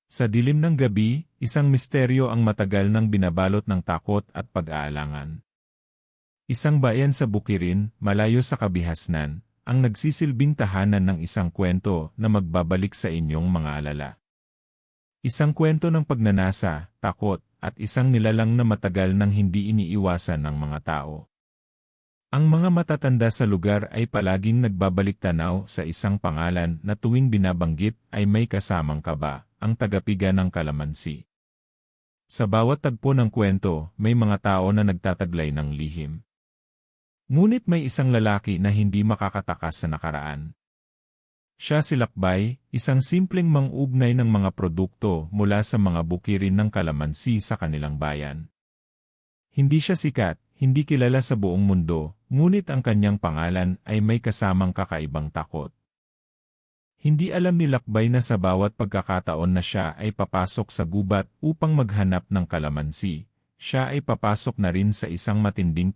Sa dilim ng gabi, isang misteryo ang matagal nang binabalot ng takot at pag-aalangan. Isang bayan sa bukirin, malayo sa kabihasnan, ang nagsisilbing tahanan ng isang kwento na magbabalik sa inyong mga alala. Isang kwento ng pagnanasa, takot, at isang nilalang na matagal nang hindi iniiwasan ng mga tao. Ang mga matatanda sa lugar ay palaging nagbabalik-tanaw sa isang pangalan na tuwing binabanggit ay may kasamang kaba, ang tagapiga ng kalamansi. Sa bawat tagpo ng kwento, may mga tao na nagtataglay ng lihim. Ngunit may isang lalaki na hindi makakatakas sa nakaraan. Siya si Lakbay, isang simpleng mang-ugnay ng mga produkto mula sa mga bukirin ng kalamansi sa kanilang bayan. Hindi siya sikat, hindi kilala sa buong mundo, ngunit ang kanyang pangalan ay may kasamang kakaibang takot. Hindi alam ni Lakbay na sa bawat pagkakataon na siya ay papasok sa gubat upang maghanap ng kalamansi, siya ay papasok na rin sa isang matinding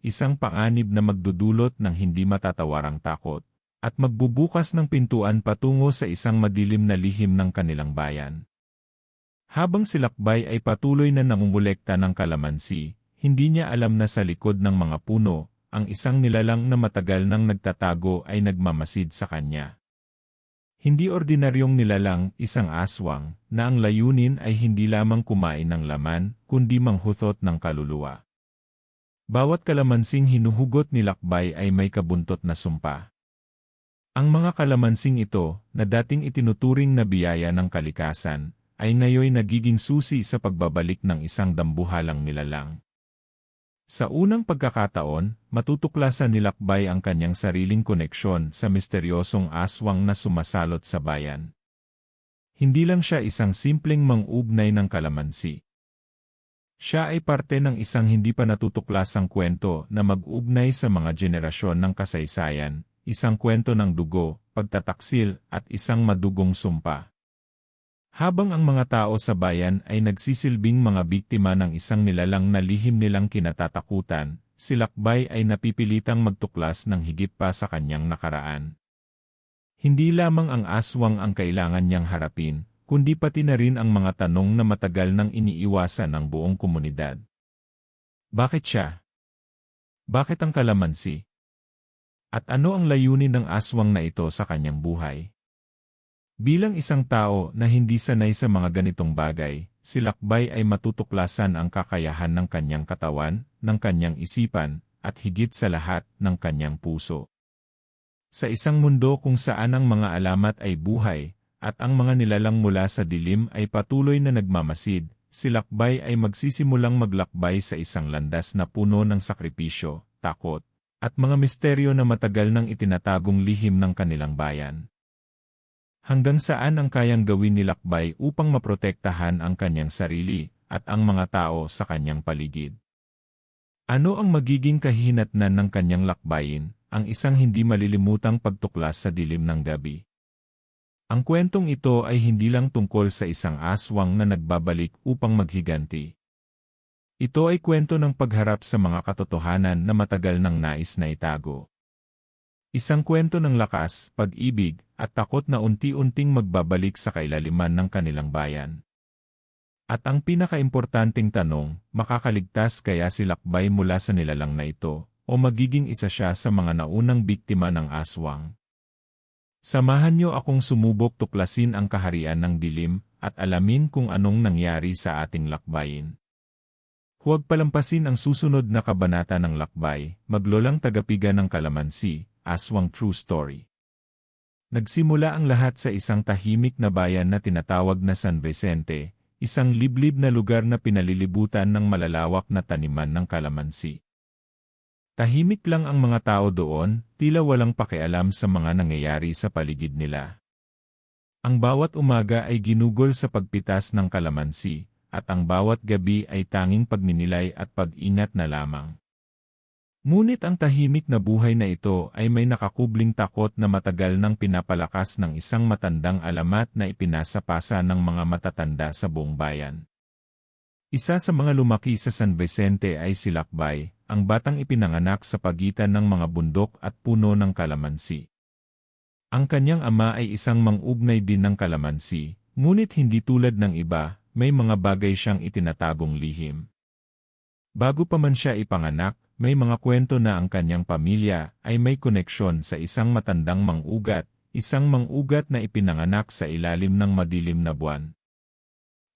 isang panganib na magdudulot ng hindi matatawarang takot, at magbubukas ng pintuan patungo sa isang madilim na lihim ng kanilang bayan. Habang si Lakbay ay patuloy na nangungulekta ng kalamansi, hindi niya alam na sa likod ng mga puno, ang isang nilalang na matagal nang nagtatago ay nagmamasid sa kanya. Hindi ordinaryong nilalang, isang aswang, na ang layunin ay hindi lamang kumain ng laman, kundi manghuthot ng kaluluwa. Bawat kalamansing hinuhugot ni Lakbay ay may kabuntot na sumpa. Ang mga kalamansing ito, na dating itinuturing na biyaya ng kalikasan, ay ngayon nagiging susi sa pagbabalik ng isang dambuhalang nilalang. Sa unang pagkakataon, matutuklasan ni Lakbay ang kanyang sariling koneksyon sa misteryosong aswang na sumasalot sa bayan. Hindi lang siya isang simpleng mang-ugnay ng kalamansi. Siya ay parte ng isang hindi pa natutuklasang kwento na mag-ugnay sa mga jenerasyon ng kasaysayan, isang kwento ng dugo, pagtataksil, at isang madugong sumpa. Habang ang mga tao sa bayan ay nagsisilbing mga biktima ng isang nilalang na lihim nilang kinatatakutan, si Lakbay ay napipilitang magtuklas ng higit pa sa kanyang nakaraan. Hindi lamang ang aswang ang kailangan niyang harapin, kundi pati na rin ang mga tanong na matagal nang iniiwasan ng buong komunidad. Bakit siya? Bakit ang kalamansi? At ano ang layunin ng aswang na ito sa kanyang buhay? Bilang isang tao na hindi sanay sa mga ganitong bagay, si Lakbay ay matutuklasan ang kakayahan ng kanyang katawan, ng kanyang isipan, at higit sa lahat, ng kanyang puso. Sa isang mundo kung saan ang mga alamat ay buhay, at ang mga nilalang mula sa dilim ay patuloy na nagmamasid, si Lakbay ay magsisimulang maglakbay sa isang landas na puno ng sakripisyo, takot, at mga misteryo na matagal nang itinatagong lihim ng kanilang bayan. Hanggang saan ang kayang gawin ni Lakbay upang maprotektahan ang kanyang sarili at ang mga tao sa kanyang paligid? Ano ang magiging kahihinatnan ng kanyang lakbayin, ang isang hindi malilimutang pagtuklas sa dilim ng gabi? Ang kwentong ito ay hindi lang tungkol sa isang aswang na nagbabalik upang maghiganti. Ito ay kwento ng pagharap sa mga katotohanan na matagal nang nais na itago. Isang kwento ng lakas, pag-ibig, at takot na unti-unting magbabalik sa kailaliman ng kanilang bayan. At ang pinakaimportanteng tanong, makakaligtas kaya si Lakbay mula sa nilalang na ito, o magiging isa siya sa mga naunang biktima ng aswang? Samahan niyo akong sumubok tuklasin ang kaharian ng dilim, at alamin kung anong nangyari sa ating lakbayin. Huwag palampasin ang susunod na kabanata ng Lakbay, Maglolang Tagapiga ng Kalamansi, Aswang True Story. Nagsimula ang lahat sa isang tahimik na bayan na tinatawag na San Vicente, isang liblib na lugar na pinalilibutan ng malalawak na taniman ng kalamansi. Tahimik lang ang mga tao doon, tila walang pakialam sa mga nangyayari sa paligid nila. Ang bawat umaga ay ginugol sa pagpitas ng kalamansi, at ang bawat gabi ay tanging pagninilay at pag-ingat na lamang. Ngunit ang tahimik na buhay na ito ay may nakakubling takot na matagal nang pinapalakas ng isang matandang alamat na ipinasapasa ng mga matatanda sa buong bayan. Isa sa mga lumaki sa San Vicente ay si Lakbay, ang batang ipinanganak sa pagitan ng mga bundok at puno ng kalamansi. Ang kanyang ama ay isang mang-ugnay din ng kalamansi, ngunit hindi tulad ng iba, may mga bagay siyang itinatagong lihim. Bago pa man siya ipanganak, may mga kwento na ang kanyang pamilya ay may koneksyon sa isang matandang isang mang-ugat na ipinanganak sa ilalim ng madilim na buwan.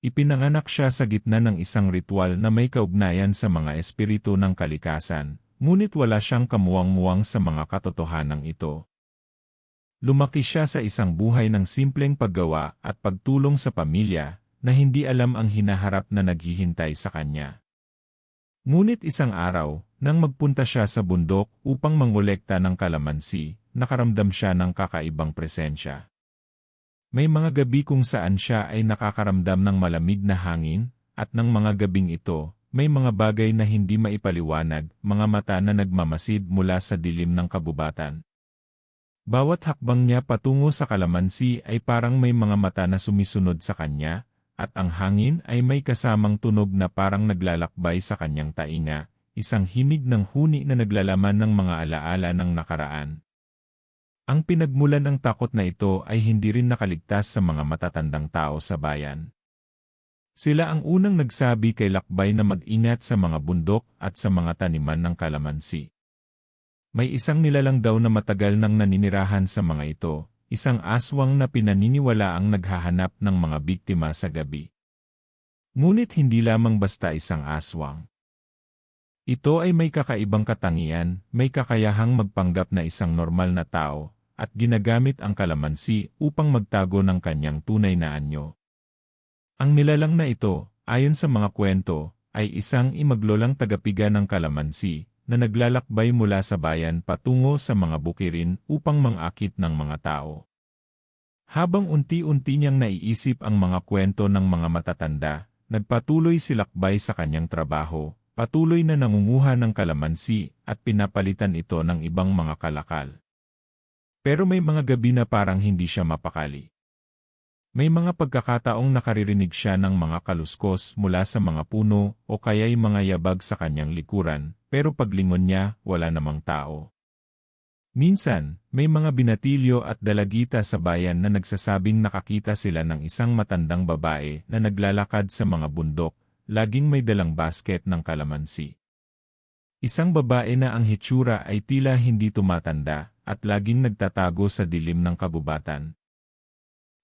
Ipinanganak siya sa gitna ng isang ritual na may kaugnayan sa mga espiritu ng kalikasan, ngunit wala siyang kamuwang-muwang sa mga katotohanan ito. Lumaki siya sa isang buhay ng simpleng paggawa at pagtulong sa pamilya na hindi alam ang hinaharap na naghihintay sa kanya. Ngunit isang araw, nang magpunta siya sa bundok upang mangolekta ng kalamansi, nakaramdam siya ng kakaibang presensya. May mga gabi kung saan siya ay nakakaramdam ng malamig na hangin, at ng mga gabing ito, may mga bagay na hindi maipaliwanag, mga mata na nagmamasid mula sa dilim ng kabubatan. Bawat hakbang niya patungo sa kalamansi ay parang may mga mata na sumisunod sa kanya, at ang hangin ay may kasamang tunog na parang naglalakbay sa kanyang tainga, isang himig ng huni na naglalaman ng mga alaala ng nakaraan. Ang pinagmulan ng takot na ito ay hindi rin nakaligtas sa mga matatandang tao sa bayan. Sila ang unang nagsabi kay Lakbay na mag-ingat sa mga bundok at sa mga taniman ng kalamansi. May isang nilalang daw na matagal nang naninirahan sa mga ito, isang aswang na pinaniniwalaang naghahanap ng mga biktima sa gabi. Ngunit hindi lamang basta isang aswang. Ito ay may kakaibang katangian, may kakayahang magpanggap na isang normal na tao, at ginagamit ang kalamansi upang magtago ng kanyang tunay na anyo. Ang nilalang na ito, ayon sa mga kwento, ay isang imaglolang tagapiga ng kalamansi, na naglalakbay mula sa bayan patungo sa mga bukirin upang mangakit ng mga tao. Habang unti-unti niyang naiisip ang mga kwento ng mga matatanda, nagpatuloy si Lakbay sa kanyang trabaho, patuloy na nangunguha ng kalamansi at pinapalitan ito ng ibang mga kalakal. Pero may mga gabi na parang hindi siya mapakali. May mga pagkakataong nakaririnig siya ng mga kaluskos mula sa mga puno o kaya'y mga yabag sa kanyang likuran, pero paglingon niya, wala namang tao. Minsan, may mga binatilyo at dalagita sa bayan na nagsasabing nakakita sila ng isang matandang babae na naglalakad sa mga bundok, laging may dalang basket ng kalamansi. Isang babae na ang hitsura ay tila hindi tumatanda at laging nagtatago sa dilim ng kabubatan.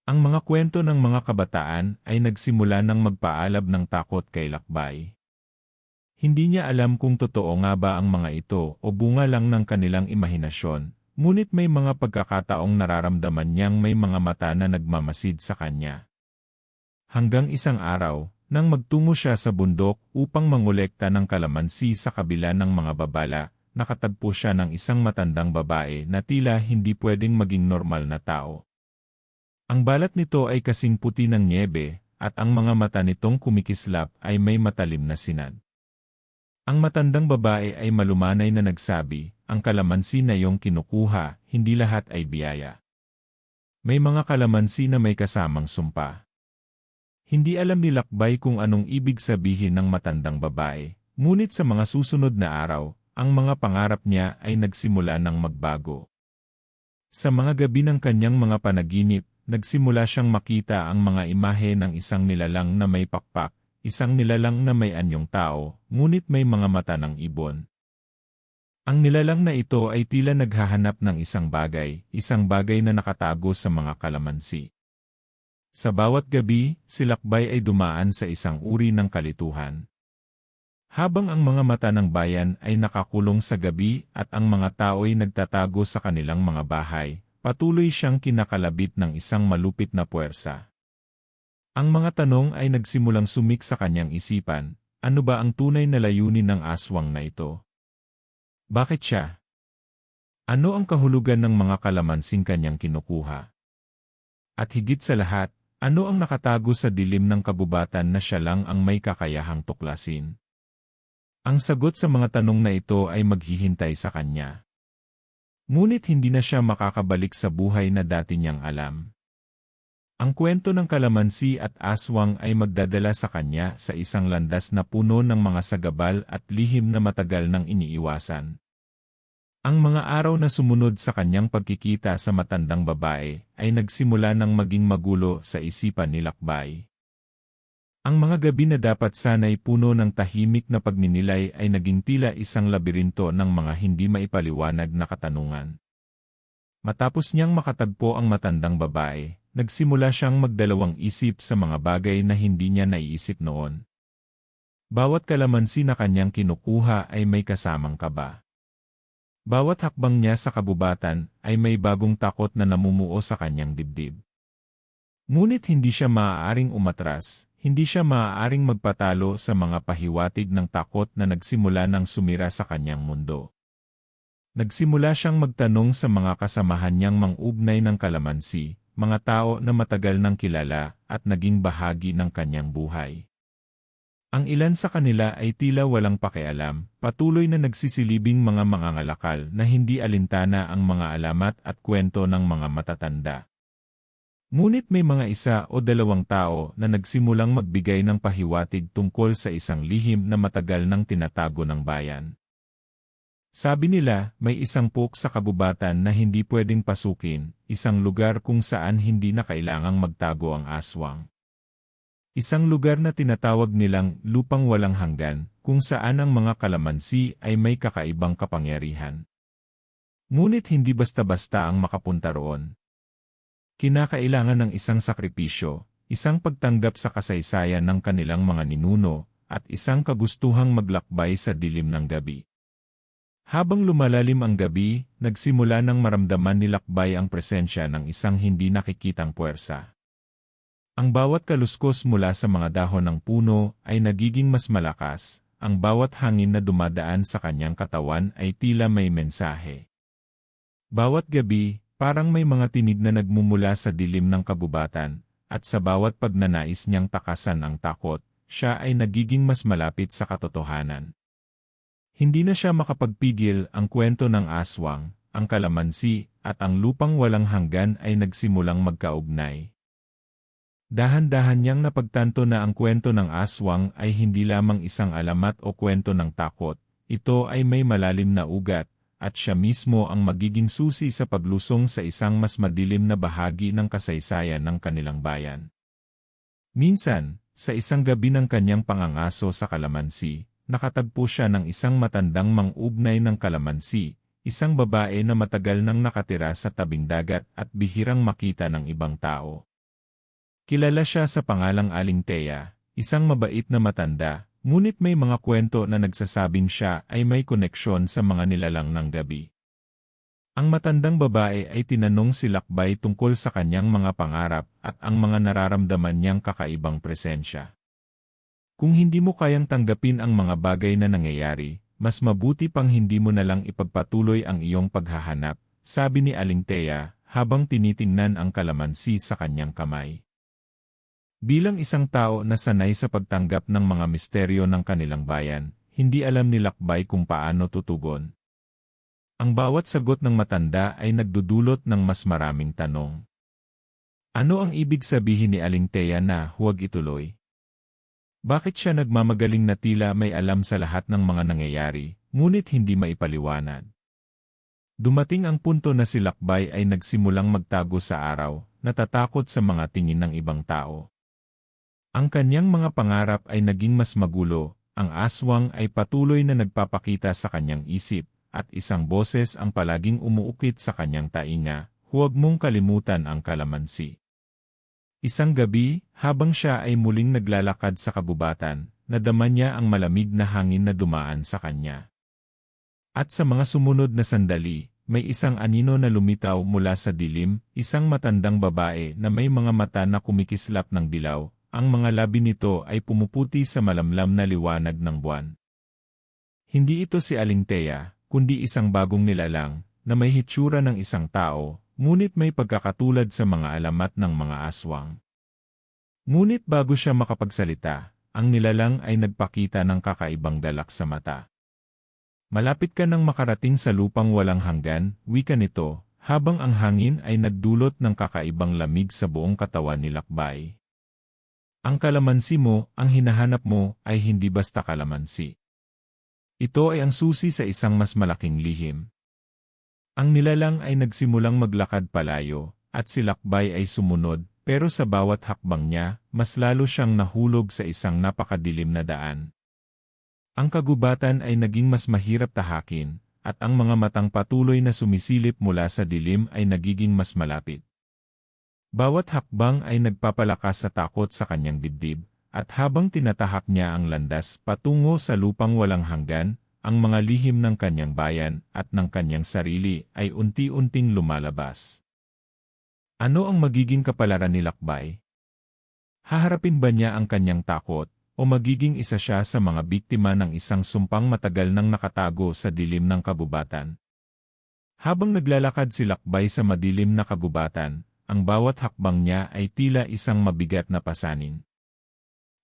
Ang mga kwento ng mga kabataan ay nagsimula ng magpaalab ng takot kay Lakbay. Hindi niya alam kung totoo nga ba ang mga ito o bunga lang ng kanilang imahinasyon, ngunit may mga pagkakataong nararamdaman niyang may mga mata na nagmamasid sa kanya. Hanggang isang araw, nang magtungo siya sa bundok upang mangolekta ng kalamansi sa kabila ng mga babala, nakatagpo siya ng isang matandang babae na tila hindi pwedeng maging normal na tao. Ang balat nito ay kasing puti ng nyebe, at ang mga mata nitong kumikislap ay may matalim na sinad. Ang matandang babae ay malumanay na nagsabi, ang kalamansi na iyong kinukuha, hindi lahat ay biyaya. May mga kalamansi na may kasamang sumpa. Hindi alam ni Lakbay kung anong ibig sabihin ng matandang babae, ngunit sa mga susunod na araw, ang mga pangarap niya ay nagsimula ng magbago. Sa mga gabi ng kanyang mga panaginip, nagsimula siyang makita ang mga imahe ng isang nilalang na may pakpak, isang nilalang na may anyong tao, ngunit may mga mata ng ibon. Ang nilalang na ito ay tila naghahanap ng isang bagay na nakatago sa mga kalamansi. Sa bawat gabi, si Lakbay ay dumaan sa isang uri ng kalituhan. Habang ang mga mata ng bayan ay nakakulong sa gabi at ang mga tao ay nagtatago sa kanilang mga bahay, patuloy siyang kinakalabit ng isang malupit na puwersa. Ang mga tanong ay nagsimulang sumik sa kanyang isipan, ano ba ang tunay na layunin ng aswang na ito? Bakit siya? Ano ang kahulugan ng mga kalamansing kanyang kinukuha? At higit sa lahat, ano ang nakatago sa dilim ng kabubatan na siya lang ang may kakayahang tuklasin? Ang sagot sa mga tanong na ito ay maghihintay sa kanya. Ngunit hindi na siya makakabalik sa buhay na dati niyang alam. Ang kwento ng kalamansi at aswang ay magdadala sa kanya sa isang landas na puno ng mga sagabal at lihim na matagal nang iniiwasan. Ang mga araw na sumunod sa kanyang pagkikita sa matandang babae ay nagsimula ng maging magulo sa isipan ni Lakbay. Ang mga gabi na dapat sana'y puno ng tahimik na pagninilay ay naging tila isang labirinto ng mga hindi maipaliwanag na katanungan. Matapos niyang makatagpo ang matandang babae, nagsimula siyang magdalawang isip sa mga bagay na hindi niya naiisip noon. Bawat kalamansi na kanyang kinukuha ay may kasamang kaba. Bawat hakbang niya sa kabubatan ay may bagong takot na namumuo sa kanyang dibdib. Ngunit hindi siya maaaring umatras, hindi siya maaaring magpatalo sa mga pahiwatig ng takot na nagsimula ng sumira sa kanyang mundo. Nagsimula siyang magtanong sa mga kasamahan niyang mang-ugnay ng kalamansi, mga tao na matagal nang kilala at naging bahagi ng kanyang buhay. Ang ilan sa kanila ay tila walang pakialam, patuloy na nagsisilibing mga mangangalakal na hindi alintana ang mga alamat at kwento ng mga matatanda. Ngunit may mga isa o dalawang tao na nagsimulang magbigay ng pahiwatig tungkol sa isang lihim na matagal nang tinatago ng bayan. Sabi nila, may isang pok sa kabubatan na hindi pwedeng pasukin, isang lugar kung saan hindi na kailangang magtago ang aswang. Isang lugar na tinatawag nilang lupang walang hanggan, kung saan ang mga kalamansi ay may kakaibang kapangyarihan. Ngunit hindi basta-basta ang makapunta roon. Kinakailangan ng isang sakripisyo, isang pagtanggap sa kasaysayan ng kanilang mga ninuno, at isang kagustuhang maglakbay sa dilim ng gabi. Habang lumalalim ang gabi, nagsimula ng maramdaman ni Lakbay ang presensya ng isang hindi nakikitang puwersa. Ang bawat kaluskos mula sa mga dahon ng puno ay nagiging mas malakas, ang bawat hangin na dumadaan sa kanyang katawan ay tila may mensahe. Bawat gabi, parang may mga tinig na nagmumula sa dilim ng kabubatan, at sa bawat pagnanais niyang takasan ang takot, siya ay nagiging mas malapit sa katotohanan. Hindi na siya makapagpigil, ang kwento ng aswang, ang kalamansi, at ang lupang walang hanggan ay nagsimulang magkaugnay. Dahan-dahan niyang napagtanto na ang kwento ng aswang ay hindi lamang isang alamat o kwento ng takot, ito ay may malalim na ugat, at siya mismo ang magiging susi sa paglusong sa isang mas madilim na bahagi ng kasaysayan ng kanilang bayan. Minsan, sa isang gabi ng kanyang pangangaso sa kalamansi, nakatagpo siya ng isang matandang mang-ugnay ng kalamansi, isang babae na matagal nang nakatira sa tabing dagat at bihirang makita ng ibang tao. Kilala siya sa pangalang Aling Thea, isang mabait na matanda, ngunit may mga kwento na nagsasabing siya ay may koneksyon sa mga nilalang ng gabi. Ang matandang babae ay tinanong si Lakbay tungkol sa kanyang mga pangarap at ang mga nararamdaman niyang kakaibang presensya. Kung hindi mo kayang tanggapin ang mga bagay na nangyayari, mas mabuti pang hindi mo na lang ipagpatuloy ang iyong paghahanap, sabi ni Aling Thea, habang tinitingnan ang kalamansi sa kanyang kamay. Bilang isang tao na sanay sa pagtanggap ng mga misteryo ng kanilang bayan, hindi alam ni Lakbay kung paano tutugon. Ang bawat sagot ng matanda ay nagdudulot ng mas maraming tanong. Ano ang ibig sabihin ni Aling Thea na huwag ituloy? Bakit siya nagmamagaling na tila may alam sa lahat ng mga nangyayari, ngunit hindi maipaliwanag? Dumating ang punto na si Lakbay ay nagsimulang magtago sa araw, natatakot sa mga tingin ng ibang tao. Ang kanyang mga pangarap ay naging mas magulo, ang aswang ay patuloy na nagpapakita sa kanyang isip, at isang boses ang palaging umuukit sa kanyang tainga, huwag mong kalimutan ang kalamansi. Isang gabi, habang siya ay muling naglalakad sa kabubatan, nadama niya ang malamig na hangin na dumaan sa kanya. At sa mga sumunod na sandali, may isang anino na lumitaw mula sa dilim, isang matandang babae na may mga mata na kumikislap ng dilaw. Ang mga labi nito ay pumuputi sa malamlam na liwanag ng buwan. Hindi ito si Aling Thea, kundi isang bagong nilalang, na may hitsura ng isang tao, ngunit may pagkakatulad sa mga alamat ng mga aswang. Ngunit bago siya makapagsalita, ang nilalang ay nagpakita ng kakaibang dalak sa mata. Malapit ka nang makarating sa lupang walang hanggan, wika nito, habang ang hangin ay nagdulot ng kakaibang lamig sa buong katawan ni Lakbay. Ang kalamansi mo, ang hinahanap mo, ay hindi basta kalamansi. Ito ay ang susi sa isang mas malaking lihim. Ang nilalang ay nagsimulang maglakad palayo, at si Lakbay ay sumunod, pero sa bawat hakbang niya, mas lalo siyang nahulog sa isang napakadilim na daan. Ang kagubatan ay naging mas mahirap tahakin, at ang mga matang patuloy na sumisilip mula sa dilim ay nagiging mas malapit. Bawat hakbang ay nagpapalakas sa takot sa kanyang dibdib, at habang tinatahak niya ang landas patungo sa lupang walang hanggan, ang mga lihim ng kanyang bayan at ng kanyang sarili ay unti-unting lumalabas. Ano ang magiging kapalaran ni Lakbay? Haharapin ba niya ang kanyang takot, o magiging isa siya sa mga biktima ng isang sumpang matagal nang nakatago sa dilim ng kagubatan? Habang naglalakad si Lakbay sa madilim na kagubatan, ang bawat hakbang niya ay tila isang mabigat na pasanin.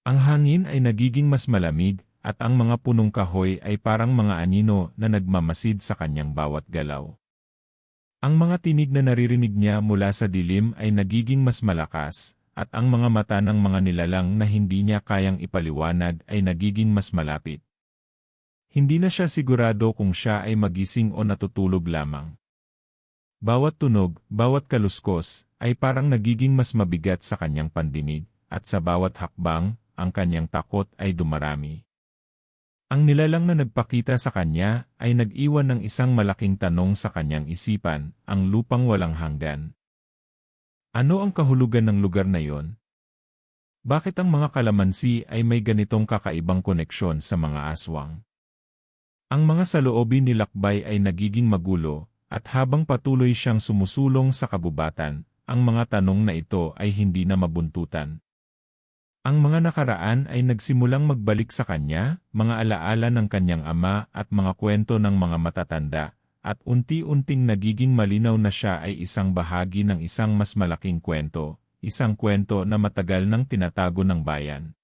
Ang hangin ay nagiging mas malamig, at ang mga punong kahoy ay parang mga anino na nagmamasid sa kanyang bawat galaw. Ang mga tinig na naririnig niya mula sa dilim ay nagiging mas malakas, at ang mga mata ng mga nilalang na hindi niya kayang ipaliwanag ay nagiging mas malapit. Hindi na siya sigurado kung siya ay magising o natutulog lamang. Bawat tunog, bawat kaluskos, ay parang nagiging mas mabigat sa kanyang pandinig, at sa bawat hakbang, ang kanyang takot ay dumarami. Ang nilalang na nagpakita sa kanya ay nag-iwan ng isang malaking tanong sa kanyang isipan, ang lupang walang hanggan. Ano ang kahulugan ng lugar na iyon? Bakit ang mga kalamansi ay may ganitong kakaibang koneksyon sa mga aswang? Ang mga saloobin ni Lakbay ay nagiging magulo, at habang patuloy siyang sumusulong sa kabubatan, ang mga tanong na ito ay hindi na mabuntutan. Ang mga nakaraan ay nagsimulang magbalik sa kanya, mga alaala ng kanyang ama at mga kwento ng mga matatanda, at unti-unting nagiging malinaw na siya ay isang bahagi ng isang mas malaking kwento, isang kwento na matagal nang tinatago ng bayan.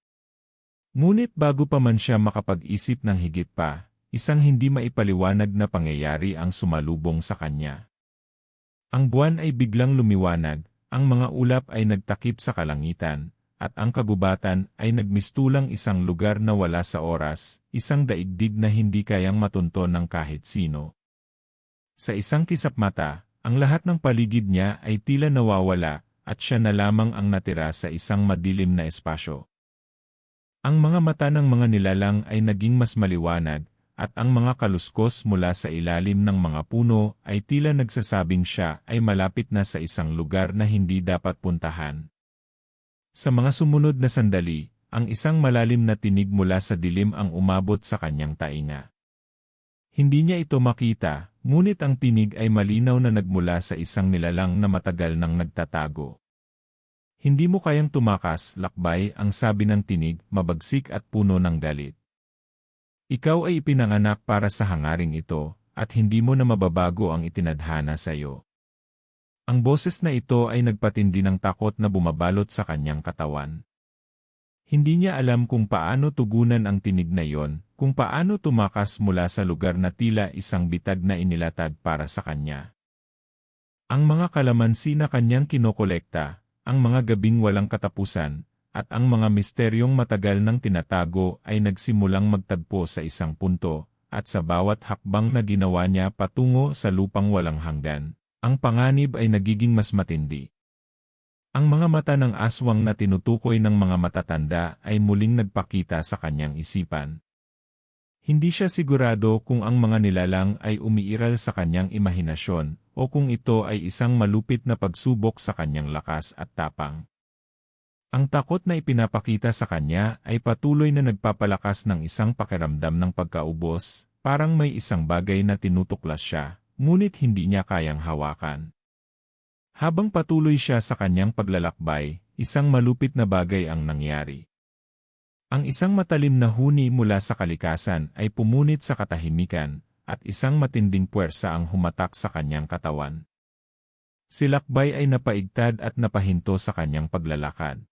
Ngunit bago pa man siya makapag-isip ng higit pa, isang hindi maipaliwanag na pangyayari ang sumalubong sa kanya. Ang buwan ay biglang lumiwanag, ang mga ulap ay nagtakip sa kalangitan, at ang kagubatan ay nagmistulang isang lugar na wala sa oras, isang daigdig na hindi kayang matunton ng kahit sino. Sa isang kisap mata, ang lahat ng paligid niya ay tila nawawala, at siya na lamang ang natira sa isang madilim na espasyo. Ang mga mata ng mga nilalang ay naging mas maliwanag, at ang mga kaluskos mula sa ilalim ng mga puno ay tila nagsasabing siya ay malapit na sa isang lugar na hindi dapat puntahan. Sa mga sumunod na sandali, ang isang malalim na tinig mula sa dilim ang umabot sa kanyang tainga. Hindi niya ito makita, ngunit ang tinig ay malinaw na nagmula sa isang nilalang na matagal nang nagtatago. Hindi mo kayang tumakas, Lakbay, ang sabi ng tinig, mabagsik at puno ng galit. Ikaw ay ipinanganak para sa hangaring ito, at hindi mo na mababago ang itinadhana sa iyo. Ang boses na ito ay nagpatindi ng takot na bumabalot sa kanyang katawan. Hindi niya alam kung paano tugunan ang tinig na iyon, kung paano tumakas mula sa lugar na tila isang bitag na inilatag para sa kanya. Ang mga kalamansi na kanyang kinokolekta, ang mga gabing walang katapusan, at ang mga misteryong matagal nang tinatago ay nagsimulang magtagpo sa isang punto, at sa bawat hakbang na ginawa niya patungo sa lupang walang hanggan, ang panganib ay nagiging mas matindi. Ang mga mata ng aswang na tinutukoy ng mga matatanda ay muling nagpakita sa kanyang isipan. Hindi siya sigurado kung ang mga nilalang ay umiiral sa kanyang imahinasyon o kung ito ay isang malupit na pagsubok sa kanyang lakas at tapang. Ang takot na ipinapakita sa kanya ay patuloy na nagpapalakas ng isang pakiramdam ng pagkaubos, parang may isang bagay na tinutuklas siya, ngunit hindi niya kayang hawakan. Habang patuloy siya sa kanyang paglalakbay, isang malupit na bagay ang nangyari. Ang isang matalim na huni mula sa kalikasan ay pumunit sa katahimikan, at isang matinding puwersa ang humatak sa kanyang katawan. Si Lakbay ay napaigtad at napahinto sa kanyang paglalakad.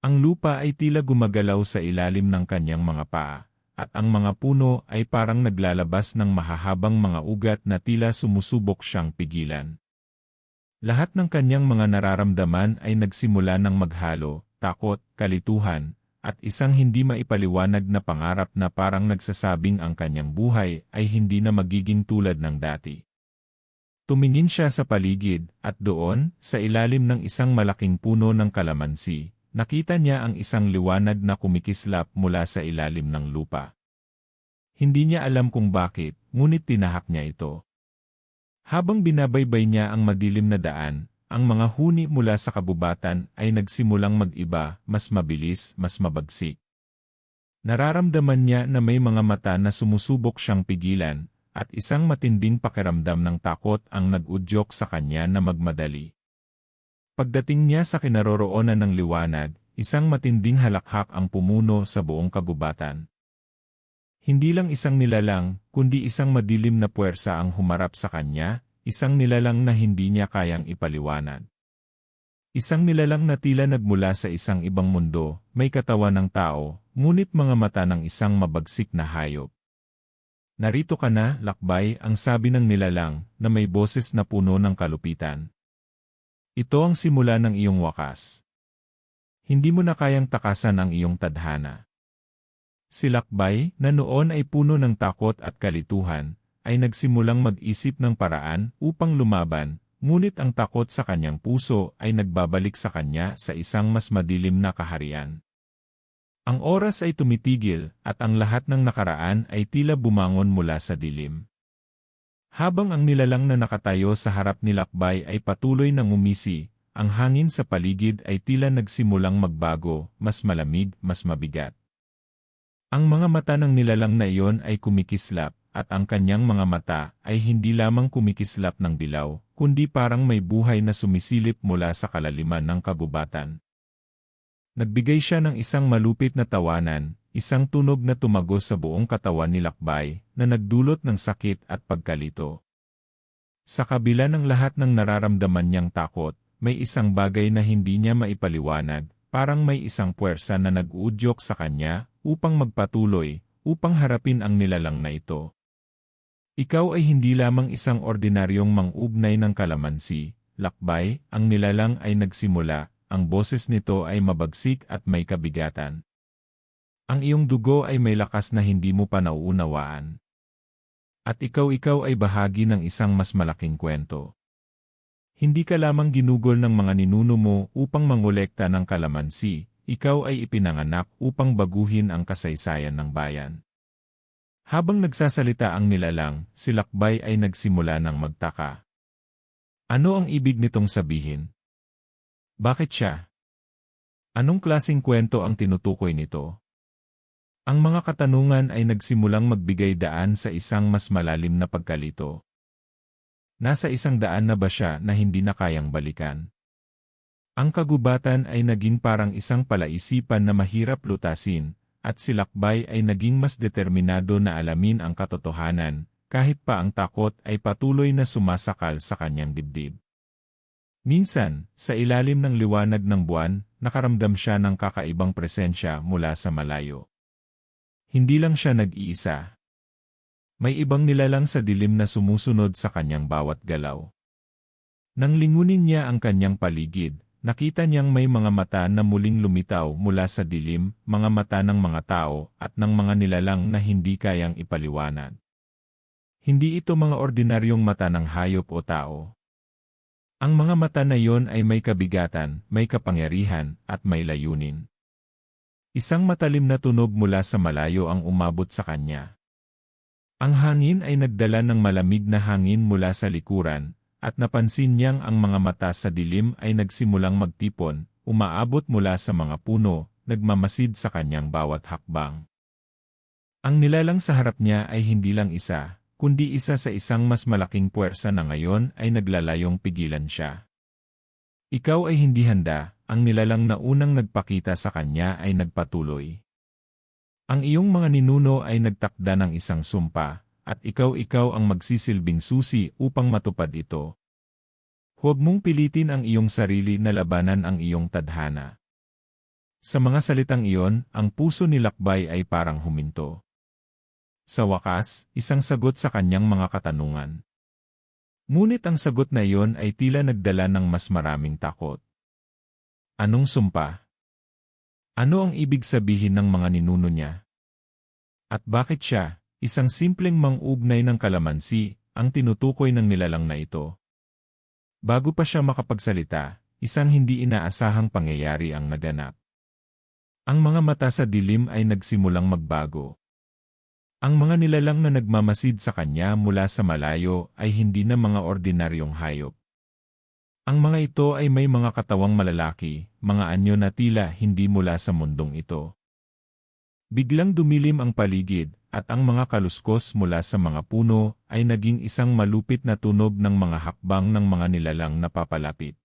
Ang lupa ay tila gumagalaw sa ilalim ng kanyang mga paa, at ang mga puno ay parang naglalabas ng mahahabang mga ugat na tila sumusubok siyang pigilan. Lahat ng kanyang mga nararamdaman ay nagsimula ng maghalo, takot, kalituhan, at isang hindi maipaliwanag na pangarap na parang nagsasabing ang kanyang buhay ay hindi na magiging tulad ng dati. Tumingin siya sa paligid, at doon, sa ilalim ng isang malaking puno ng kalamansi, nakita niya ang isang liwanag na kumikislap mula sa ilalim ng lupa. Hindi niya alam kung bakit, ngunit tinahak niya ito. Habang binabaybay niya ang madilim na daan, ang mga huni mula sa kabubatan ay nagsimulang mag-iba, mas mabilis, mas mabagsik. Nararamdaman niya na may mga mata na sumusubok siyang pigilan, at isang matinding pakiramdam ng takot ang nag-udyok sa kanya na magmadali. Pagdating niya sa kinaroroonan ng liwanag, isang matinding halakhak ang pumuno sa buong kagubatan. Hindi lang isang nilalang, kundi isang madilim na puwersa ang humarap sa kanya, isang nilalang na hindi niya kayang ipaliwanag. Isang nilalang na tila nagmula sa isang ibang mundo, may katawan ng tao, ngunit mga mata ng isang mabagsik na hayop. Narito ka na, lakbay, ang sabi ng nilalang, na may boses na puno ng kalupitan. Ito ang simula ng iyong wakas. Hindi mo na kayang takasan ang iyong tadhana. Si Lakbay, na noon ay puno ng takot at kalituhan, ay nagsimulang mag-isip ng paraan upang lumaban, ngunit ang takot sa kanyang puso ay nagbabalik sa kanya sa isang mas madilim na kaharian. Ang oras ay tumitigil, at ang lahat ng nakaraan ay tila bumangon mula sa dilim. Habang ang nilalang na nakatayo sa harap ni Lakbay ay patuloy na ngumisi, ang hangin sa paligid ay tila nagsimulang magbago, mas malamig, mas mabigat. Ang mga mata ng nilalang na iyon ay kumikislap, at ang kanyang mga mata ay hindi lamang kumikislap ng dilaw, kundi parang may buhay na sumisilip mula sa kalaliman ng kagubatan. Nagbigay siya ng isang malupit na tawanan, isang tunog na tumagos sa buong katawan ni Lakbay, na nagdulot ng sakit at pagkalito. Sa kabila ng lahat ng nararamdaman niyang takot, may isang bagay na hindi niya maipaliwanag, parang may isang puwersa na nag-uudyok sa kanya, upang magpatuloy, upang harapin ang nilalang na ito. Ikaw ay hindi lamang isang ordinaryong mang-ugnay ng kalamansi, Lakbay, ang nilalang ay nagsimula. Ang boses nito ay mabagsik at may kabigatan. Ang iyong dugo ay may lakas na hindi mo pa nauunawaan. At ikaw ay bahagi ng isang mas malaking kwento. Hindi ka lamang ginugol ng mga ninuno mo upang mangolekta ng kalamansi, ikaw ay ipinanganak upang baguhin ang kasaysayan ng bayan. Habang nagsasalita ang nilalang, si Lakbay ay nagsimula ng magtaka. Ano ang ibig nitong sabihin? Bakit siya? Anong klaseng kwento ang tinutukoy nito? Ang mga katanungan ay nagsimulang magbigay daan sa isang mas malalim na pagkalito. Nasa isang daan na ba siya na hindi na kayang balikan? Ang kagubatan ay naging parang isang palaisipan na mahirap lutasin, at si Lakbay ay naging mas determinado na alamin ang katotohanan, kahit pa ang takot ay patuloy na sumasakal sa kanyang dibdib. Minsan, sa ilalim ng liwanag ng buwan, nakaramdam siya ng kakaibang presensya mula sa malayo. Hindi lang siya nag-iisa. May ibang nilalang sa dilim na sumusunod sa kanyang bawat galaw. Nang lingunin niya ang kanyang paligid, nakita niyang may mga mata na muling lumitaw mula sa dilim, mga mata ng mga tao at ng mga nilalang na hindi kayang ipaliwanag. Hindi ito mga ordinaryong mata ng hayop o tao. Ang mga mata na iyon ay may kabigatan, may kapangyarihan, at may layunin. Isang matalim na tunog mula sa malayo ang umabot sa kanya. Ang hangin ay nagdala ng malamig na hangin mula sa likuran, at napansin niyang ang mga mata sa dilim ay nagsimulang magtipon, umaabot mula sa mga puno, nagmamasid sa kanyang bawat hakbang. Ang nilalang sa harap niya ay hindi lang isa, kundi isa sa isang mas malaking puwersa na ngayon ay naglalayong pigilan siya. Ikaw ay hindi handa, ang nilalang na unang nagpakita sa kanya ay nagpatuloy. Ang iyong mga ninuno ay nagtakda ng isang sumpa, at ikaw ang magsisilbing susi upang matupad ito. Huwag mong pilitin ang iyong sarili na labanan ang iyong tadhana. Sa mga salitang iyon, ang puso ni Lakbay ay parang huminto. Sa wakas, isang sagot sa kanyang mga katanungan. Ngunit ang sagot na iyon ay tila nagdala ng mas maraming takot. Anong sumpa? Ano ang ibig sabihin ng mga ninuno niya? At bakit siya, isang simpleng mang-ugnay ng kalamansi, ang tinutukoy ng nilalang na ito? Bago pa siya makapagsalita, isang hindi inaasahang pangyayari ang naganap. Ang mga mata sa dilim ay nagsimulang magbago. Ang mga nilalang na nagmamasid sa kanya mula sa malayo ay hindi na mga ordinaryong hayop. Ang mga ito ay may mga katawang malalaki, mga anyo na tila hindi mula sa mundong ito. Biglang dumilim ang paligid, at ang mga kaluskos mula sa mga puno ay naging isang malupit na tunog ng mga hakbang ng mga nilalang na papalapit.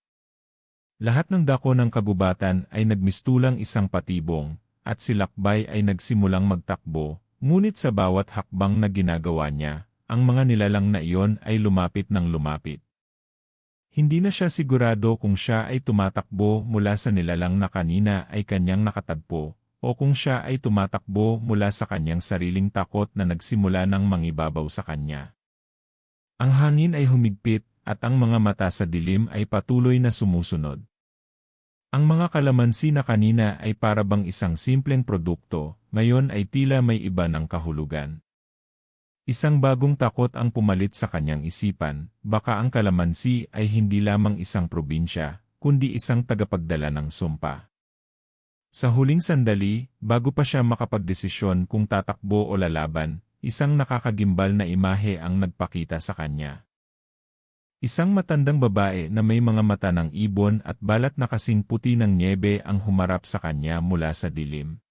Lahat ng dako ng kagubatan ay nagmistulang isang patibong, at si Lakbay ay nagsimulang magtakbo, ngunit sa bawat hakbang na ginagawa niya, ang mga nilalang na iyon ay lumapit ng lumapit. Hindi na siya sigurado kung siya ay tumatakbo mula sa nilalang na kanina ay kanyang nakatagpo, o kung siya ay tumatakbo mula sa kanyang sariling takot na nagsimula ng mangibabaw sa kanya. Ang hangin ay humigpit, at ang mga mata sa dilim ay patuloy na sumusunod. Ang mga kalamansi na kanina ay parabang isang simpleng produkto, ngayon ay tila may iba ng kahulugan. Isang bagong takot ang pumalit sa kanyang isipan, baka ang kalamansi ay hindi lamang isang probinsya, kundi isang tagapagdala ng sumpa. Sa huling sandali, bago pa siya makapagdesisyon kung tatakbo o lalaban, isang nakakagimbal na imahe ang nagpakita sa kanya. Isang matandang babae na may mga mata ng ibon at balat na kasing puti ng nyebe ang humarap sa kanya mula sa dilim.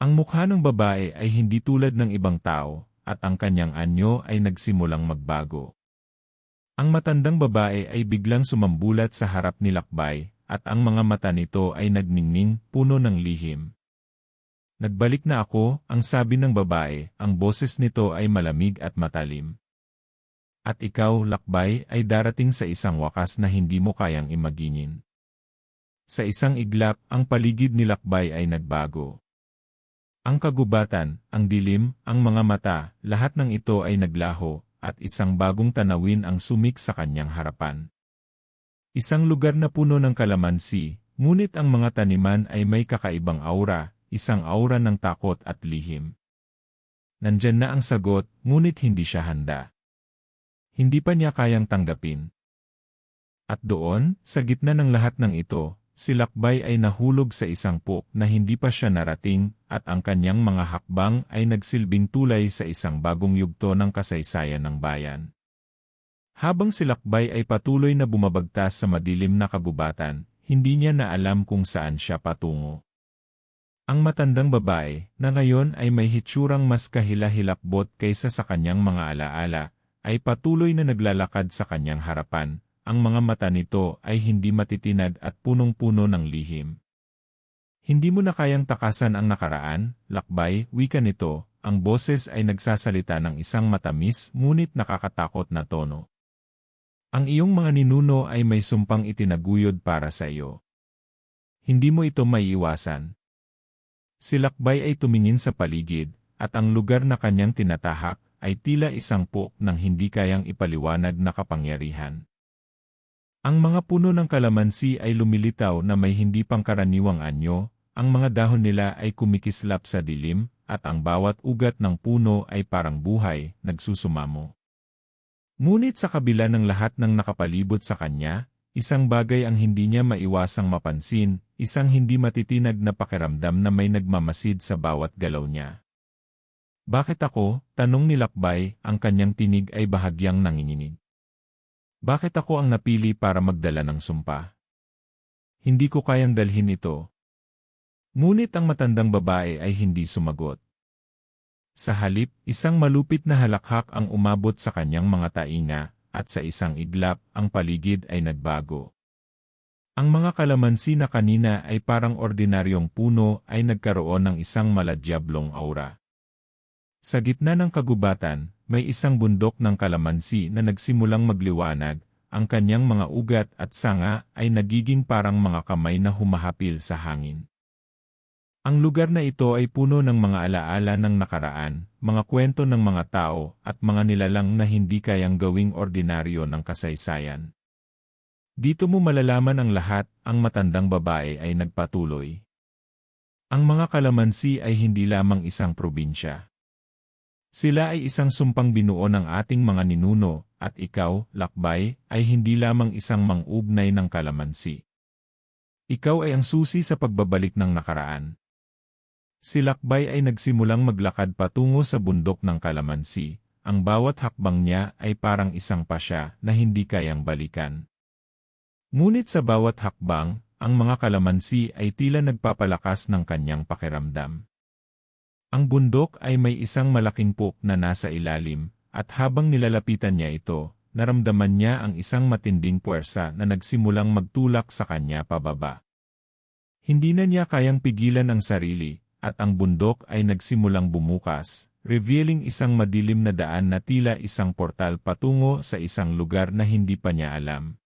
Ang mukha ng babae ay hindi tulad ng ibang tao, at ang kanyang anyo ay nagsimulang magbago. Ang matandang babae ay biglang sumambulat sa harap ni Lakbay, at ang mga mata nito ay nagningning, puno ng lihim. Nagbalik na ako, ang sabi ng babae, ang boses nito ay malamig at matalim. At ikaw, Lakbay, ay darating sa isang wakas na hindi mo kayang imaginin. Sa isang iglap, ang paligid ni Lakbay ay nagbago. Ang kagubatan, ang dilim, ang mga mata, lahat ng ito ay naglaho, at isang bagong tanawin ang sumik sa kanyang harapan. Isang lugar na puno ng kalamansi, ngunit ang mga taniman ay may kakaibang aura, isang aura ng takot at lihim. Nandyan na ang sagot, ngunit hindi siya handa. Hindi pa niya kayang tanggapin. At doon, sa gitna ng lahat ng ito, si Lakbay ay nahulog sa isang pook na hindi pa siya narating, at ang kanyang mga hakbang ay nagsilbing tulay sa isang bagong yugto ng kasaysayan ng bayan. Habang si Lakbay ay patuloy na bumabagtas sa madilim na kagubatan, hindi niya na alam kung saan siya patungo. Ang matandang babae, na ngayon ay may hitsurang mas kahila-hilakbot kaysa sa kanyang mga alaala, ay patuloy na naglalakad sa kanyang harapan. Ang mga mata nito ay hindi matitinad at punong-puno ng lihim. Hindi mo na kayang takasan ang nakaraan, Lakbay, wika nito, ang boses ay nagsasalita ng isang matamis ngunit nakakatakot na tono. Ang iyong mga ninuno ay may sumpang itinaguyod para sa iyo. Hindi mo ito maiiwasan. Si Lakbay ay tumingin sa paligid, at ang lugar na kanyang tinatahak ay tila isang pook ng hindi kayang ipaliwanag na kapangyarihan. Ang mga puno ng kalamansi ay lumilitaw na may hindi pangkaraniwang anyo, ang mga dahon nila ay kumikislap sa dilim, at ang bawat ugat ng puno ay parang buhay, nagsusumamo. Ngunit sa kabila ng lahat ng nakapalibot sa kanya, isang bagay ang hindi niya maiwasang mapansin, isang hindi matitinag na pakiramdam na may nagmamasid sa bawat galaw niya. Bakit ako? Tanong ni Lakbay, ang kanyang tinig ay bahagyang nanginginig. Bakit ako ang napili para magdala ng sumpa? Hindi ko kayang dalhin ito. Ngunit ang matandang babae ay hindi sumagot. Sa halip, isang malupit na halakhak ang umabot sa kanyang mga tainga, at sa isang iglap, ang paligid ay nagbago. Ang mga kalamansi na kanina ay parang ordinaryong puno ay nagkaroon ng isang maladyablong aura. Sa gitna ng kagubatan, may isang bundok ng kalamansi na nagsimulang magliwanag, ang kanyang mga ugat at sanga ay nagiging parang mga kamay na humahapil sa hangin. Ang lugar na ito ay puno ng mga alaala ng nakaraan, mga kwento ng mga tao, at mga nilalang na hindi kayang gawing ordinaryo ng kasaysayan. Dito mo malalaman ang lahat, ang matandang babae ay nagpatuloy. Ang mga kalamansi ay hindi lamang isang probinsya. Sila ay isang sumpang binuo ng ating mga ninuno, at ikaw, lakbay, ay hindi lamang isang mang-ugnay ng kalamansi. Ikaw ay ang susi sa pagbabalik ng nakaraan. Si lakbay ay nagsimulang maglakad patungo sa bundok ng kalamansi. Ang bawat hakbang niya ay parang isang pasya na hindi kayang balikan. Ngunit sa bawat hakbang, ang mga kalamansi ay tila nagpapalakas ng kanyang pakiramdam. Ang bundok ay may isang malaking pook na nasa ilalim, at habang nilalapitan niya ito, naramdaman niya ang isang matinding puwersa na nagsimulang magtulak sa kanya pababa. Hindi na niya kayang pigilan ang sarili, at ang bundok ay nagsimulang bumukas, revealing isang madilim na daan na tila isang portal patungo sa isang lugar na hindi pa niya alam.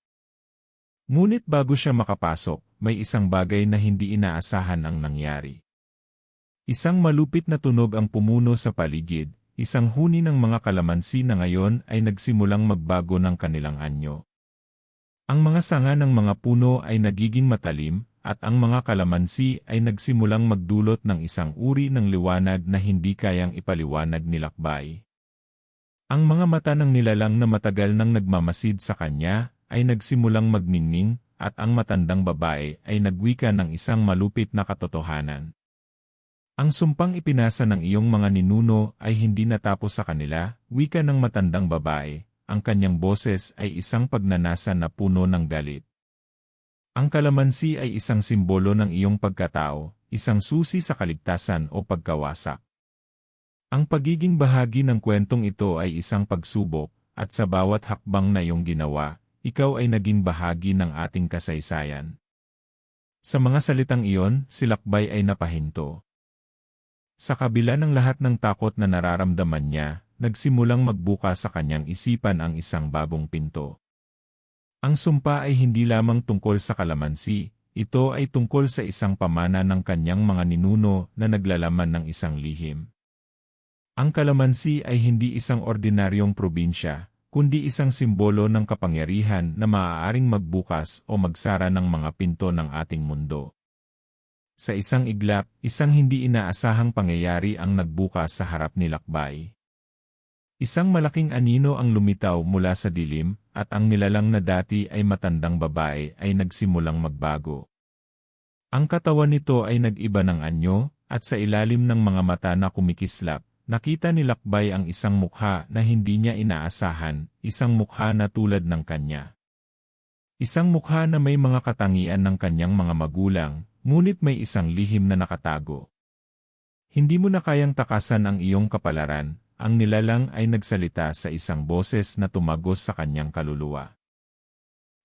Ngunit bago siya makapasok, may isang bagay na hindi inaasahan ang nangyari. Isang malupit na tunog ang pumuno sa paligid, isang huni ng mga kalamansi na ngayon ay nagsimulang magbago ng kanilang anyo. Ang mga sanga ng mga puno ay nagiging matalim, at ang mga kalamansi ay nagsimulang magdulot ng isang uri ng liwanag na hindi kayang ipaliwanag ni lakbay. Ang mga mata ng nilalang na matagal nang nagmamasid sa kanya ay nagsimulang magningning, at ang matandang babae ay nagwika ng isang malupit na katotohanan. Ang sumpang ipinasa ng iyong mga ninuno ay hindi natapos sa kanila, wika ng matandang babae. Ang kanyang boses ay isang pagnanasa na puno ng galit. Ang kalamansi ay isang simbolo ng iyong pagkatao, isang susi sa kaligtasan o pagkawasak. Ang pagiging bahagi ng kwentong ito ay isang pagsubok, at sa bawat hakbang na iyong ginawa, ikaw ay naging bahagi ng ating kasaysayan. Sa mga salitang iyon, si lakbay ay napahinto. Sa kabila ng lahat ng takot na nararamdaman niya, nagsimulang magbuka sa kanyang isipan ang isang bagong pinto. Ang sumpa ay hindi lamang tungkol sa kalamansi, ito ay tungkol sa isang pamana ng kanyang mga ninuno na naglalaman ng isang lihim. Ang kalamansi ay hindi isang ordinaryong probinsya, kundi isang simbolo ng kapangyarihan na maaaring magbukas o magsara ng mga pinto ng ating mundo. Sa isang iglap, isang hindi inaasahang pangyayari ang nagbukas sa harap ni lakbay. Isang malaking anino ang lumitaw mula sa dilim, at ang nilalang na dati ay matandang babae ay nagsimulang magbago. Ang katawan nito ay nag-iba ng anyo, at sa ilalim ng mga mata na kumikislap, nakita ni lakbay ang isang mukha na hindi niya inaasahan, isang mukha na tulad ng kanya. Isang mukha na may mga katangian ng kanyang mga magulang, ngunit may isang lihim na nakatago. Hindi mo na kayang takasan ang iyong kapalaran. Ang nilalang ay nagsalita sa isang boses na tumagos sa kanyang kaluluwa.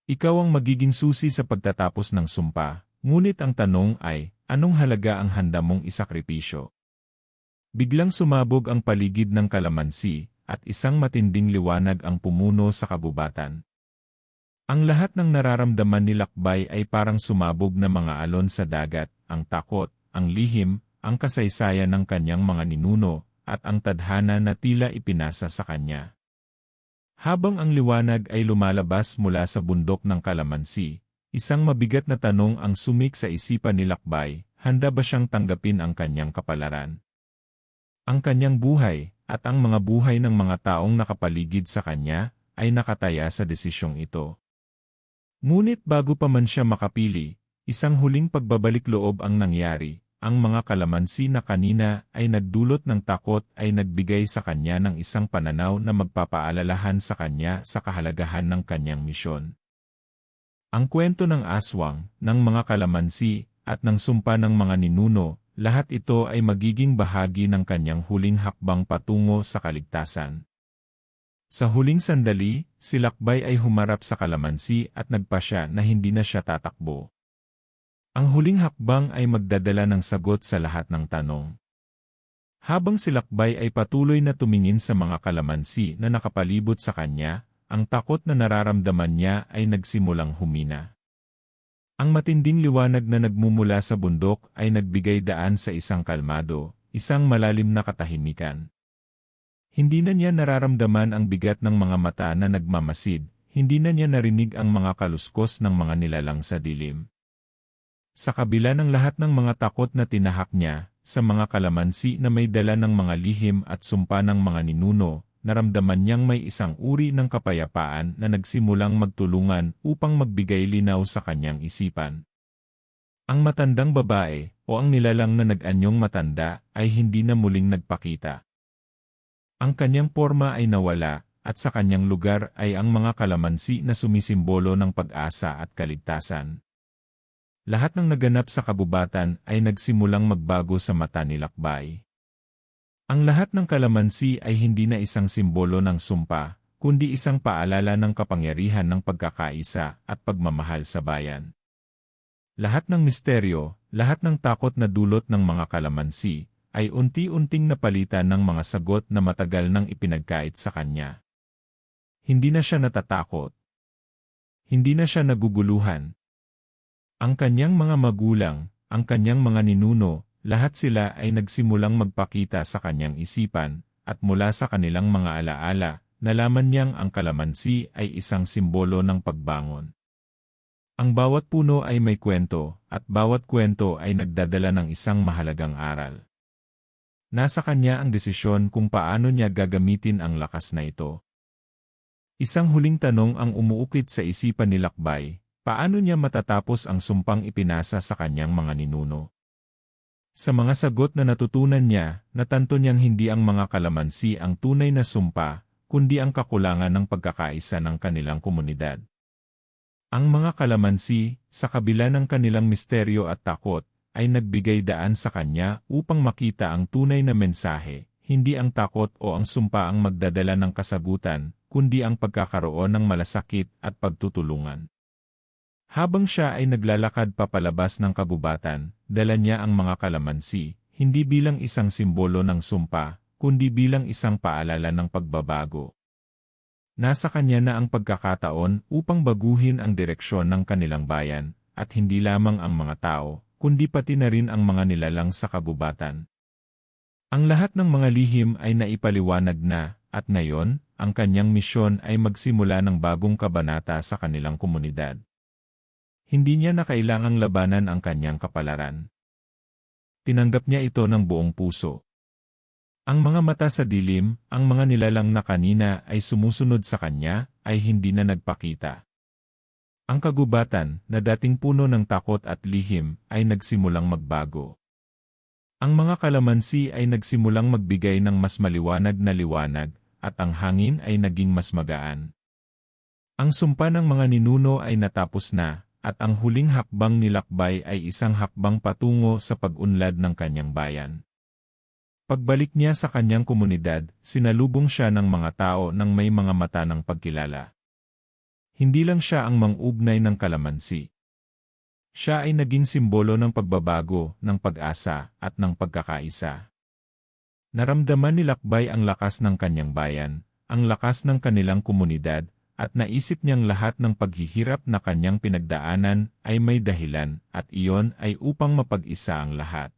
Ikaw ang magiging susi sa pagtatapos ng sumpa, ngunit ang tanong ay, anong halaga ang handa mong isakripisyo? Biglang sumabog ang paligid ng kalamansi, at isang matinding liwanag ang pumuno sa kabubatan. Ang lahat ng nararamdaman ni lakbay ay parang sumabog na mga alon sa dagat, ang takot, ang lihim, ang kasaysayan ng kanyang mga ninuno, at ang tadhana na tila ipinasa sa kanya. Habang ang liwanag ay lumalabas mula sa bundok ng kalamansi, isang mabigat na tanong ang sumik sa isipan ni lakbay, handa ba siyang tanggapin ang kanyang kapalaran? Ang kanyang buhay, at ang mga buhay ng mga taong nakapaligid sa kanya, ay nakataya sa desisyong ito. Ngunit bago pa man siya makapili, isang huling pagbabalik loob ang nangyari. Ang mga kalamansi na kanina ay nagdulot ng takot ay nagbigay sa kanya ng isang pananaw na magpapaalalahan sa kanya sa kahalagahan ng kanyang misyon. Ang kwento ng aswang, ng mga kalamansi, at ng sumpa ng mga ninuno, lahat ito ay magiging bahagi ng kanyang huling hakbang patungo sa kaligtasan. Sa huling sandali, si lakbay ay humarap sa kalamansi at nagpasya na hindi na siya tatakbo. Ang huling hakbang ay magdadala ng sagot sa lahat ng tanong. Habang si lakbay ay patuloy na tumingin sa mga kalamansi na nakapalibot sa kanya, ang takot na nararamdaman niya ay nagsimulang humina. Ang matinding liwanag na nagmumula sa bundok ay nagbigay daan sa isang kalmado, isang malalim na katahimikan. Hindi na niya nararamdaman ang bigat ng mga mata na nagmamasid, hindi na niya narinig ang mga kaluskos ng mga nilalang sa dilim. Sa kabila ng lahat ng mga takot na tinahak niya, sa mga kalamansi na may dala ng mga lihim at sumpa ng mga ninuno, naramdaman niyang may isang uri ng kapayapaan na nagsimulang magtulungan upang magbigay linaw sa kanyang isipan. Ang matandang babae, o ang nilalang na nag-anyong matanda, ay hindi na muling nagpakita. Ang kanyang porma ay nawala, at sa kanyang lugar ay ang mga kalamansi na sumisimbolo ng pag-asa at kaligtasan. Lahat ng naganap sa kabubatan ay nagsimulang magbago sa mata ni Lakbay. Ang lahat ng kalamansi ay hindi na isang simbolo ng sumpa, kundi isang paalala ng kapangyarihan ng pagkakaisa at pagmamahal sa bayan. Lahat ng misteryo, lahat ng takot na dulot ng mga kalamansi, ay unti-unting napalitan ng mga sagot na matagal nang ipinagkait sa kanya. Hindi na siya natatakot. Hindi na siya naguguluhan. Ang kanyang mga magulang, ang kanyang mga ninuno, lahat sila ay nagsimulang magpakita sa kanyang isipan, at mula sa kanilang mga alaala, nalaman niyang ang kalamansi ay isang simbolo ng pagbangon. Ang bawat puno ay may kwento, at bawat kwento ay nagdadala ng isang mahalagang aral. Nasa kanya ang desisyon kung paano niya gagamitin ang lakas na ito. Isang huling tanong ang umuukit sa isipan ni Lakbay, paano niya matatapos ang sumpang ipinasa sa kanyang mga ninuno? Sa mga sagot na natutunan niya, natanto niyang hindi ang mga kalamansi ang tunay na sumpa, kundi ang kakulangan ng pagkakaisa ng kanilang komunidad. Ang mga kalamansi, sa kabila ng kanilang misteryo at takot, ay nagbigay daan sa kanya upang makita ang tunay na mensahe, hindi ang takot o ang sumpa ang magdadala ng kasagutan, kundi ang pagkakaroon ng malasakit at pagtutulungan. Habang siya ay naglalakad papalabas ng kagubatan, dala niya ang mga kalamansi, hindi bilang isang simbolo ng sumpa, kundi bilang isang paalala ng pagbabago. Nasa kanya na ang pagkakataon upang baguhin ang direksyon ng kanilang bayan, at hindi lamang ang mga tao, kundi pati na rin ang mga nilalang sa kagubatan. Ang lahat ng mga lihim ay naipaliwanag na, at ngayon, ang kanyang misyon ay magsimula ng bagong kabanata sa kanilang komunidad. Hindi niya na kailangang labanan ang kanyang kapalaran. Tinanggap niya ito ng buong puso. Ang mga mata sa dilim, ang mga nilalang na kanina ay sumusunod sa kanya, ay hindi na nagpakita. Ang kagubatan, na dating puno ng takot at lihim, ay nagsimulang magbago. Ang mga kalamansi ay nagsimulang magbigay ng mas maliwanag na liwanag, at ang hangin ay naging mas magaan. Ang sumpa ng mga ninuno ay natapos na, at ang huling hakbang ni Lakbay ay isang hakbang patungo sa pag-unlad ng kanyang bayan. Pagbalik niya sa kanyang komunidad, sinalubong siya ng mga tao ng may mga mata ng pagkilala. Hindi lang siya ang mang-ugnay ng kalamansi. Siya ay naging simbolo ng pagbabago, ng pag-asa, at ng pagkakaisa. Naramdaman ni Lakbay ang lakas ng kanyang bayan, ang lakas ng kanilang komunidad, at naisip niyang lahat ng paghihirap na kanyang pinagdaanan ay may dahilan, at iyon ay upang mapag-isa ang lahat.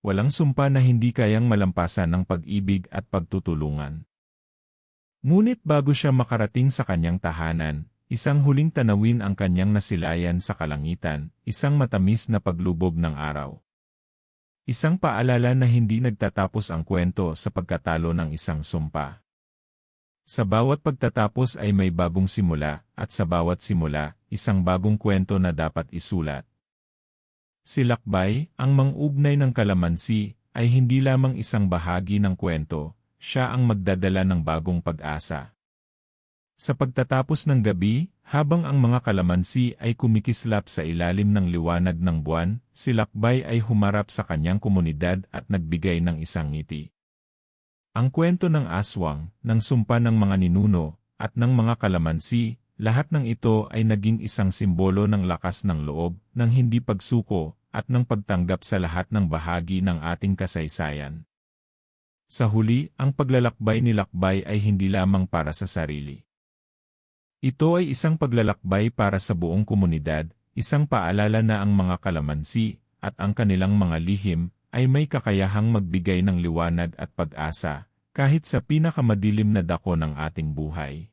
Walang sumpa na hindi kayang malampasan ng pag-ibig at pagtutulungan. Ngunit bago siya makarating sa kanyang tahanan, isang huling tanawin ang kanyang nasilayan sa kalangitan, isang matamis na paglubog ng araw. Isang paalala na hindi nagtatapos ang kwento sa pagkatalo ng isang sumpa. Sa bawat pagtatapos ay may bagong simula, at sa bawat simula, isang bagong kwento na dapat isulat. Si Lakbay, ang mang-ugnay ng kalamansi, ay hindi lamang isang bahagi ng kwento, siya ang magdadala ng bagong pag-asa. Sa pagtatapos ng gabi, habang ang mga kalamansi ay kumikislap sa ilalim ng liwanag ng buwan, si Lakbay ay humarap sa kanyang komunidad at nagbigay ng isang ngiti. Ang kwento ng aswang, ng sumpa ng mga ninuno, at ng mga kalamansi, lahat ng ito ay naging isang simbolo ng lakas ng loob, ng hindi pagsuko, at ng pagtanggap sa lahat ng bahagi ng ating kasaysayan. Sa huli, ang paglalakbay ni Lakbay ay hindi lamang para sa sarili. Ito ay isang paglalakbay para sa buong komunidad, isang paalala na ang mga kalamansi, at ang kanilang mga lihim, ay may kakayahang magbigay ng liwanag at pag-asa, kahit sa pinakamadilim na dako ng ating buhay.